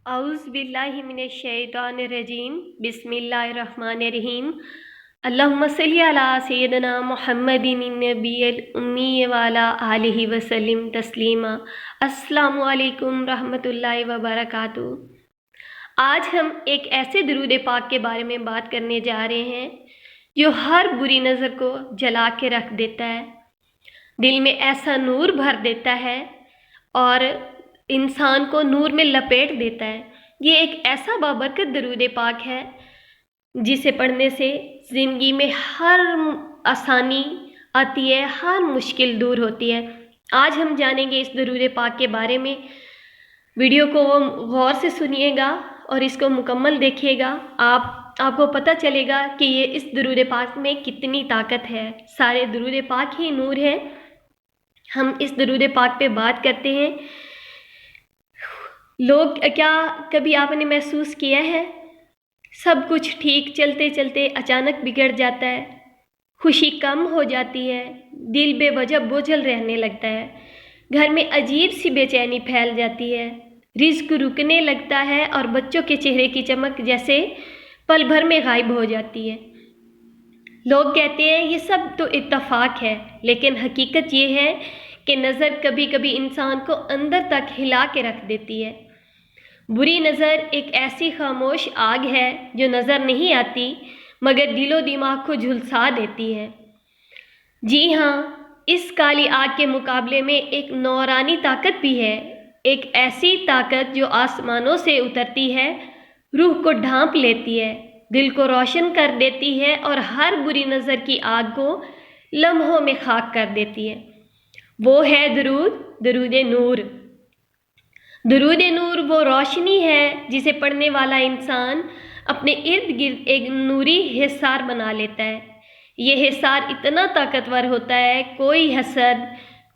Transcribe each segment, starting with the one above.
औज़ बिल्लाहि मिनश शैतानिर रजीम बिस्मिल्लाहिर रहमानिर रहीम अल्लाहुम्मा सल्लि अला सय्यिदिना मुहम्मदिन नबिय्यिल उम्मी व अला आलिहि व सल्लिम तस्लीमा। अस्सलामु अलैकुम रहमतुल्लाहि व बरकातुहू। आज हम एक ऐसे दुरूद पाक के बारे में बात करने जा रहे हैं जो हर बुरी नज़र को जला के रख देता है, दिल में ऐसा नूर भर देता है और इंसान को नूर में लपेट देता है। ये एक ऐसा बाबरकत दरूद पाक है जिसे पढ़ने से ज़िंदगी में हर आसानी आती है, हर मुश्किल दूर होती है। आज हम जानेंगे इस दरूद पाक के बारे में। वीडियो को गौर से सुनिएगा और इसको मुकम्मल देखिएगा। आपको पता चलेगा कि ये इस दरूद पाक में कितनी ताकत है। सारे दरूद पाक ही नूर है। हम इस दरूद पाक पे बात करते हैं। क्या कभी आपने महसूस किया है सब कुछ ठीक चलते चलते अचानक बिगड़ जाता है, खुशी कम हो जाती है, दिल बेवजह बोझल रहने लगता है, घर में अजीब सी बेचैनी फैल जाती है, रिज़्क रुकने लगता है और बच्चों के चेहरे की चमक जैसे पल भर में गायब हो जाती है। लोग कहते हैं ये सब तो इत्तफाक है, लेकिन हकीकत ये है कि नज़र कभी कभी इंसान को अंदर तक हिला के रख देती है। बुरी नज़र एक ऐसी खामोश आग है जो नज़र नहीं आती मगर दिलो दिमाग को झुलसा देती है। जी हाँ, इस काली आग के मुकाबले में एक नौरानी ताकत भी है, एक ऐसी ताकत जो आसमानों से उतरती है, रूह को ढांप लेती है, दिल को रोशन कर देती है और हर बुरी नज़र की आग को लम्हों में खाक कर देती है। वो है दरूद नूर। दरूद नूर वो रोशनी है जिसे पढ़ने वाला इंसान अपने इर्द गिर्द एक नूरी हिसार बना लेता है। ये हिसार इतना ताकतवर होता है, कोई हसद,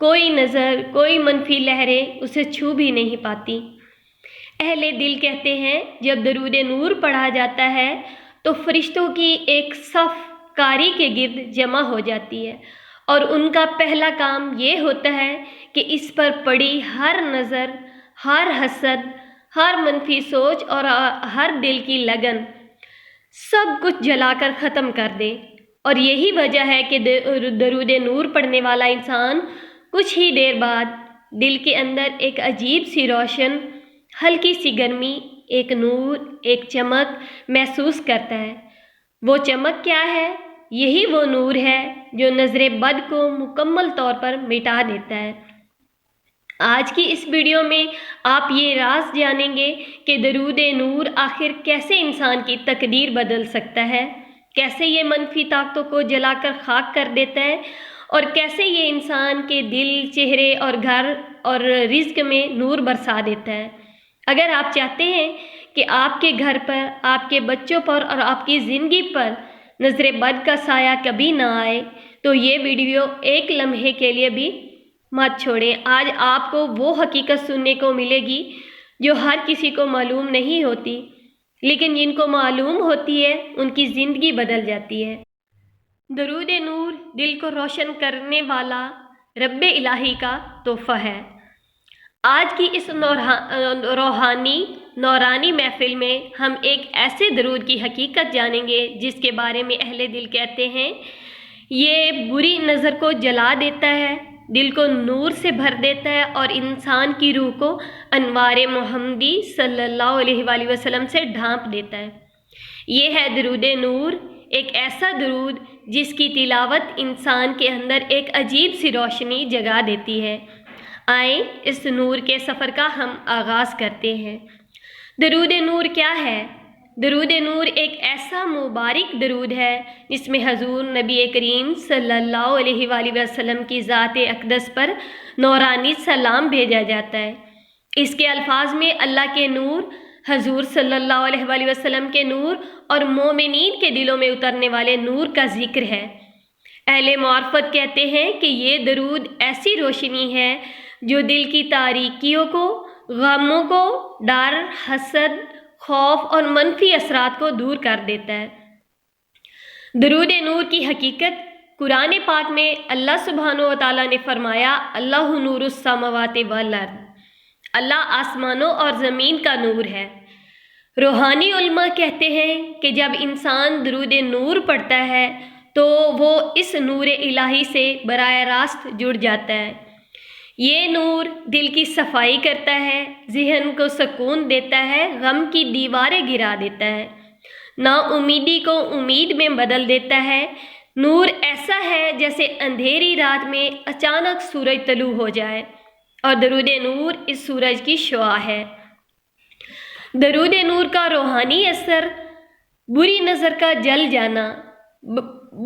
कोई नज़र, कोई मनफी लहरें उसे छू भी नहीं पाती। अहले दिल कहते हैं जब दरूद नूर पढ़ा जाता है तो फरिश्तों की एक सफ़ कारी के गिर्द जमा हो जाती है और उनका पहला काम ये होता है कि इस पर पड़ी हर नज़र, हर हसद, हर मनफी सोच और हर दिल की लगन सब कुछ जलाकर ख़त्म कर दे। और यही वजह है कि दरूद नूर पढ़ने वाला इंसान कुछ ही देर बाद दिल के अंदर एक अजीब सी रोशन, हल्की सी गर्मी, एक नूर, एक चमक महसूस करता है। वो चमक क्या है? यही वो नूर है जो नज़रे बद को मुकम्मल तौर पर मिटा देता है। आज की इस वीडियो में आप ये राज जानेंगे कि दरूद नूर आखिर कैसे इंसान की तकदीर बदल सकता है, कैसे ये मनफी ताकतों को जलाकर खाक कर देता है और कैसे ये इंसान के दिल, चेहरे और घर और रिज़्क में नूर बरसा देता है। अगर आप चाहते हैं कि आपके घर पर, आपके बच्चों पर और आपकी ज़िंदगी पर नज़रे बद का साया कभी ना आए तो ये वीडियो एक लम्हे के लिए भी मत छोड़ें। आज आपको वो हकीकत सुनने को मिलेगी जो हर किसी को मालूम नहीं होती, लेकिन जिनको मालूम होती है उनकी ज़िंदगी बदल जाती है। दरूद नूर दिल को रोशन करने वाला रब्बे इलाही का तोहफ़ा है। आज की इस नौरानी महफिल में हम एक ऐसे दरूद की हकीकत जानेंगे जिसके बारे में अहले दिल कहते हैं ये बुरी नज़र को जला देता है, दिल को नूर से भर देता है और इंसान की रूह को अनवार मोहम्मदी सल्लल्लाहु अलैहि वसल्लम से ढांप देता है। ये है दरूद नूर, एक ऐसा दरूद जिसकी तिलावत इंसान के अंदर एक अजीब सी रोशनी जगा देती है। आए इस नूर के सफ़र का हम आगाज़ करते हैं। दरूद नूर क्या है? दरूद नूर एक ऐसा मुबारक दरूद है जिसमें हजूर नबी करीम सल्लल्लाहु अलैहि वसल्लम की ज़ात अक़दस पर नौरानी सलाम भेजा जाता है। इसके अल्फाज में अल्लाह के नूर, हजूर सल्लल्लाहु अलैहि वसल्लम के नूर और मोमिनीन के दिलों में उतरने वाले नूर का ज़िक्र है। अहले मार्फत कहते हैं कि ये दरूद ऐसी रोशनी है जो दिल की तारीकियों को, गमों को, डर, हसद, खौफ और मनफी असरात को दूर कर देता है। दरूद नूर की हकीकत कुरान पाक में अल्लाह सुब्हानो व तआला ने फरमाया, अल्लाहु नूरुस समावाति वल अर्द। اللہ آسمانوں اور زمین کا نور ہے۔ روحانی علماء کہتے ہیں کہ جب انسان درود نور پڑھتا ہے تو وہ اس نور الہی سے براہ راست جڑ جاتا ہے۔ یہ نور دل کی صفائی کرتا ہے، ذہن کو سکون دیتا ہے، غم کی دیواریں گرا دیتا ہے، نا امیدی کو امید میں بدل دیتا ہے۔ نور ایسا ہے جیسے اندھیری رات میں اچانک سورج طلوع ہو جائے، اور درود نور اس سورج کی شعاع ہے۔ درود نور کا روحانی اثر: بری نظر کا جل جانا۔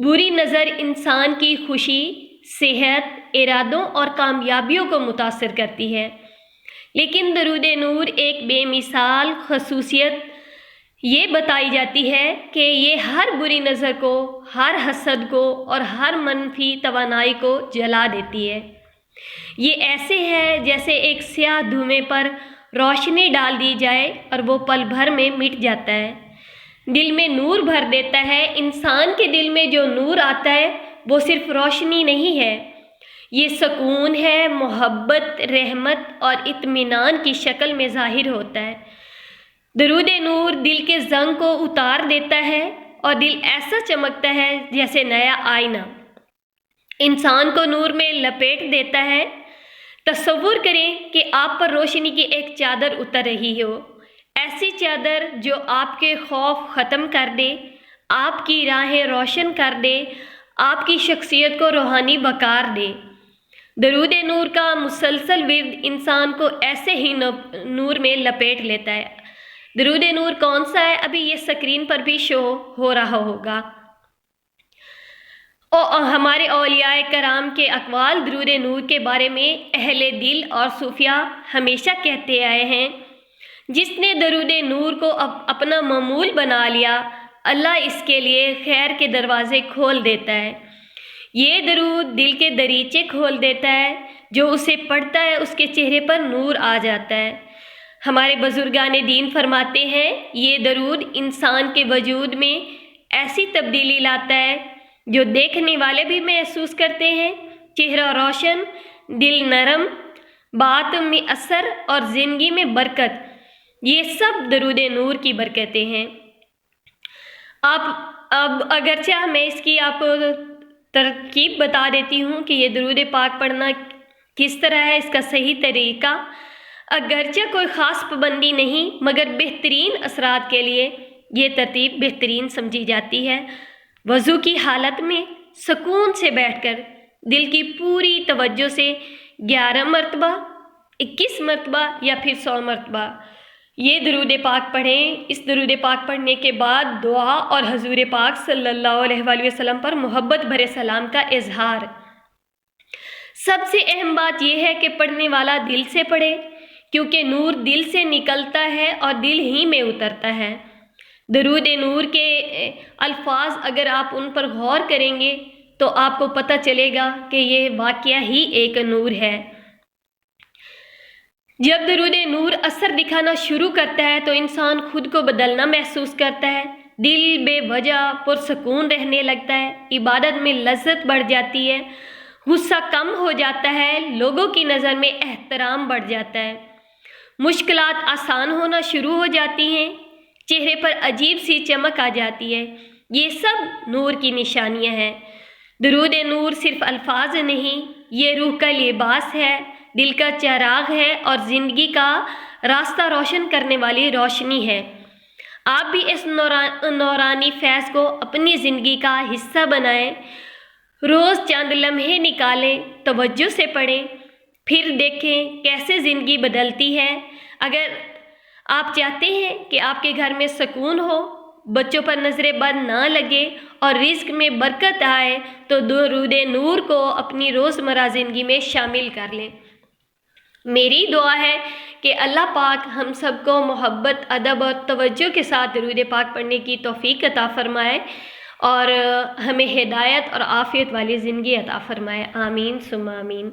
بری نظر انسان کی خوشی، صحت، ارادوں اور کامیابیوں کو متاثر کرتی ہے، لیکن درود نور ایک بے مثال خصوصیت یہ بتائی جاتی ہے کہ یہ ہر بری نظر کو، ہر حسد کو اور ہر منفی توانائی کو جلا دیتی ہے۔ یہ ایسے ہے جیسے ایک سیاہ دھوئیں پر روشنی ڈال دی جائے اور وہ پل بھر میں مٹ جاتا ہے۔ دل میں نور بھر دیتا ہے۔ انسان کے دل میں جو نور آتا ہے وہ صرف روشنی نہیں ہے، یہ سکون ہے، محبت، رحمت اور اطمینان کی شکل میں ظاہر ہوتا ہے۔ درود نور دل کے زنگ کو اتار دیتا ہے اور دل ایسا چمکتا ہے جیسے نیا آئینہ، انسان کو نور میں لپیٹ دیتا ہے۔ تصور کریں کہ آپ پر روشنی کی ایک چادر اتر رہی ہو، ایسی چادر جو آپ کے خوف ختم کر دے، آپ کی راہیں روشن کر دے، آپ کی شخصیت کو روحانی وقار دے۔ درود نور کا مسلسل ورد انسان کو ایسے ہی نور میں لپیٹ لیتا ہے۔ درود نور کون سا ہے؟ ابھی یہ اسکرین پر بھی شو ہو رہا ہوگا۔ ہمارے اولیاء کرام کے اقوال درود نور کے بارے میں اہل دل اور صوفیاء ہمیشہ کہتے آئے ہیں، جس نے درود نور کو اپنا معمول بنا لیا، اللہ اس کے لیے خیر کے دروازے کھول دیتا ہے۔ یہ درود دل کے دریچے کھول دیتا ہے، جو اسے پڑھتا ہے اس کے چہرے پر نور آ جاتا ہے۔ ہمارے بزرگان دین فرماتے ہیں، یہ درود انسان کے وجود میں ایسی تبدیلی لاتا ہے جو دیکھنے والے بھی محسوس کرتے ہیں۔ چہرہ روشن، دل نرم، بات میں اثر اور زندگی میں برکت، یہ سب درود نور کی برکتیں ہیں۔ اب اگرچہ میں اس کی آپ کو ترکیب بتا دیتی ہوں کہ یہ درود پاک پڑھنا کس طرح ہے، اس کا صحیح طریقہ، اگرچہ کوئی خاص پابندی نہیں، مگر بہترین اثرات کے لیے یہ ترتیب بہترین سمجھی جاتی ہے۔ وضو کی حالت میں سکون سے بیٹھ کر دل کی پوری توجہ سے 11 مرتبہ، 21 مرتبہ یا پھر 100 مرتبہ یہ درود پاک پڑھیں۔ اس درود پاک پڑھنے کے بعد دعا اور حضور پاک صلی اللہ علیہ وآلہ وسلم پر محبت بھرے سلام کا اظہار۔ سب سے اہم بات یہ ہے کہ پڑھنے والا دل سے پڑھے، کیونکہ نور دل سے نکلتا ہے اور دل ہی میں اترتا ہے۔ درود نور کے الفاظ اگر آپ ان پر غور کریں گے تو آپ کو پتہ چلے گا کہ یہ واقعہ ہی ایک نور ہے۔ جب درود نور اثر دکھانا شروع کرتا ہے تو انسان خود کو بدلنا محسوس کرتا ہے، دل بے وجہ پرسکون رہنے لگتا ہے، عبادت میں لذت بڑھ جاتی ہے، غصہ کم ہو جاتا ہے، لوگوں کی نظر میں احترام بڑھ جاتا ہے، مشکلات آسان ہونا شروع ہو جاتی ہیں، چہرے پر عجیب سی چمک آ جاتی ہے۔ یہ سب نور کی نشانیاں ہیں۔ درود نور صرف الفاظ نہیں، یہ روح کا لباس ہے، دل کا چراغ ہے اور زندگی کا راستہ روشن کرنے والی روشنی ہے۔ آپ بھی اس نورانی فیض کو اپنی زندگی کا حصہ بنائیں، روز چند لمحے نکالیں، توجہ سے پڑھیں، پھر دیکھیں کیسے زندگی بدلتی ہے۔ اگر آپ چاہتے ہیں کہ آپ کے گھر میں سکون ہو، بچوں پر نظر بد نہ لگے اور رزق میں برکت آئے تو درود نور کو اپنی روزمرہ زندگی میں شامل کر لیں۔ میری دعا ہے کہ اللہ پاک ہم سب کو محبت، ادب اور توجہ کے ساتھ درود پاک پڑھنے کی توفیق عطا فرمائے اور ہمیں ہدایت اور عافیت والی زندگی عطا فرمائے۔ آمین ثم آمین۔